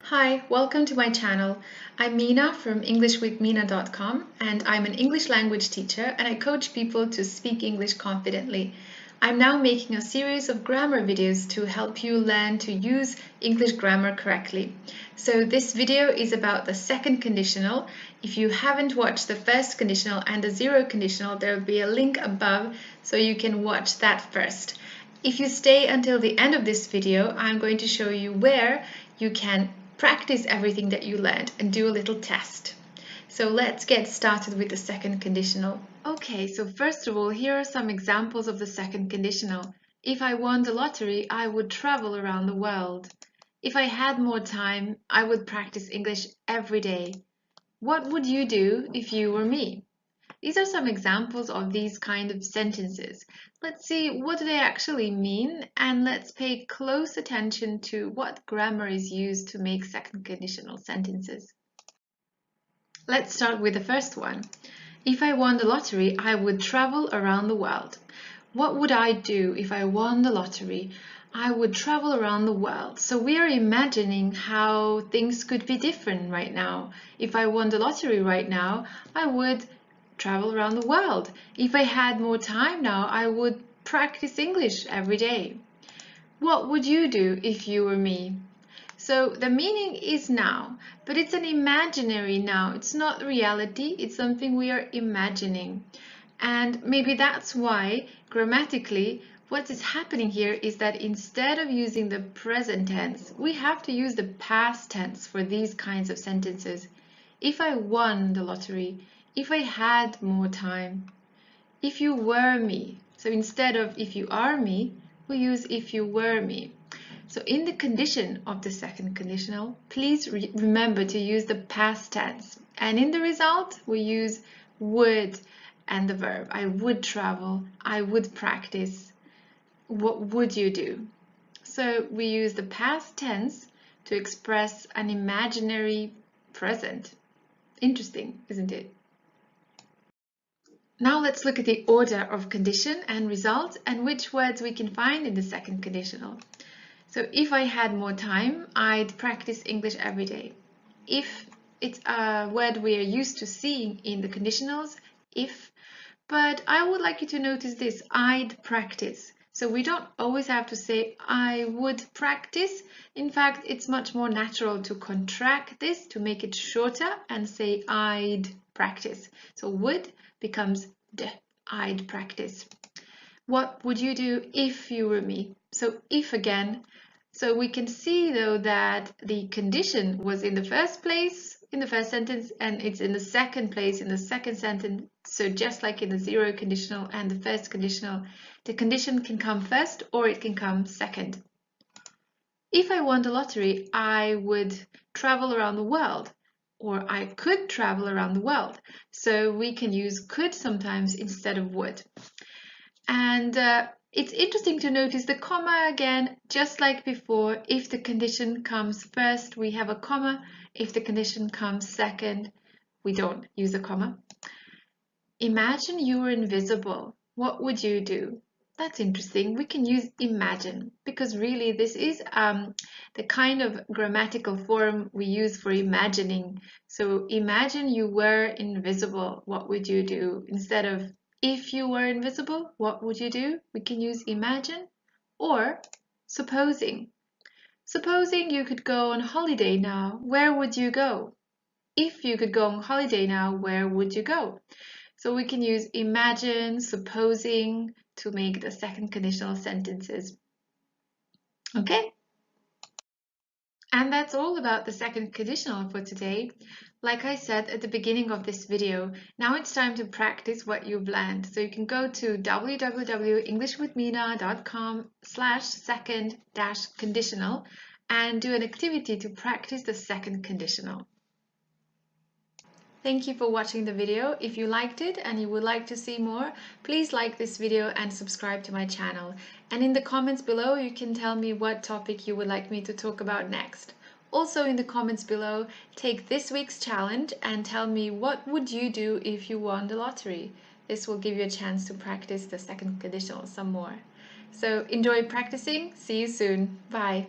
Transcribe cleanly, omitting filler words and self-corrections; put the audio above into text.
Hi, welcome to my channel. I'm Mina from EnglishWithMina.com and I'm an English language teacher and I coach people to speak English confidently. I'm now making a series of grammar videos to help you learn to use English grammar correctly. So this video is about the second conditional. If you haven't watched the first conditional and the zero conditional, there will be a link above so you can watch that first. If you stay until the end of this video, I'm going to show you where you can practice everything that you learned and do a little test. So let's get started with the second conditional. Okay, so first of all, here are some examples of the second conditional. If I won the lottery, I would travel around the world. If I had more time, I would practice English every day. What would you do if you were me? These are some examples of these kind of sentences. Let's see what do they actually mean, and let's pay close attention to what grammar is used to make second conditional sentences. Let's start with the first one. If I won the lottery, I would travel around the world. What would I do if I won the lottery? I would travel around the world. So we are imagining how things could be different right now. If I won the lottery right now, I would travel around the world. If I had more time now, I would practice English every day. What would you do if you were me? So the meaning is now, but it's an imaginary now. It's not reality, it's something we are imagining. And maybe that's why grammatically what is happening here is that instead of using the present tense, we have to use the past tense for these kinds of sentences. If I won the lottery, if I had more time, if you were me. So instead of if you are me, we use if you were me. So in the condition of the second conditional, please remember to use the past tense. And in the result, we use would and the verb. I would travel, I would practice. What would you do? So we use the past tense to express an imaginary present. Interesting, isn't it? Now let's look at the order of condition and result and which words we can find in the second conditional. So if I had more time, I'd practice English every day. If, it's a word we are used to seeing in the conditionals, if, but I would like you to notice this, I'd practice. So we don't always have to say I would practice. In fact, it's much more natural to contract this to make it shorter and say I'd practice. So would becomes d, I'd practice. What would you do if you were me? So if again. So we can see though that the condition was in the first place in the first sentence and it's in the second place in the second sentence. So just like in the zero conditional and the first conditional, the condition can come first or it can come second. If I won the lottery, I would travel around the world, or I could travel around the world. So we can use could sometimes instead of would. And it's interesting to notice the comma again, just like before. If the condition comes first, we have a comma. If the condition comes second, we don't use a comma. Imagine you were invisible. What would you do? That's interesting. We can use imagine because really this is the kind of grammatical form we use for imagining. So imagine you were invisible. What would you do? Instead of if you were invisible, what would you do? We can use imagine or supposing. Supposing you could go on holiday now, where would you go? If you could go on holiday now, where would you go? So we can use imagine, supposing to make the second conditional sentences. Okay? And that's all about the second conditional for today. Like I said at the beginning of this video, now it's time to practice what you've learned. So you can go to www.englishwithmina.com/second-conditional and do an activity to practice the second conditional. Thank you for watching the video. If you liked it and you would like to see more, please like this video and subscribe to my channel. And in the comments below, you can tell me what topic you would like me to talk about next. Also in the comments below, take this week's challenge and tell me what would you do if you won the lottery. This will give you a chance to practice the second conditional some more. So enjoy practicing. See you soon. Bye.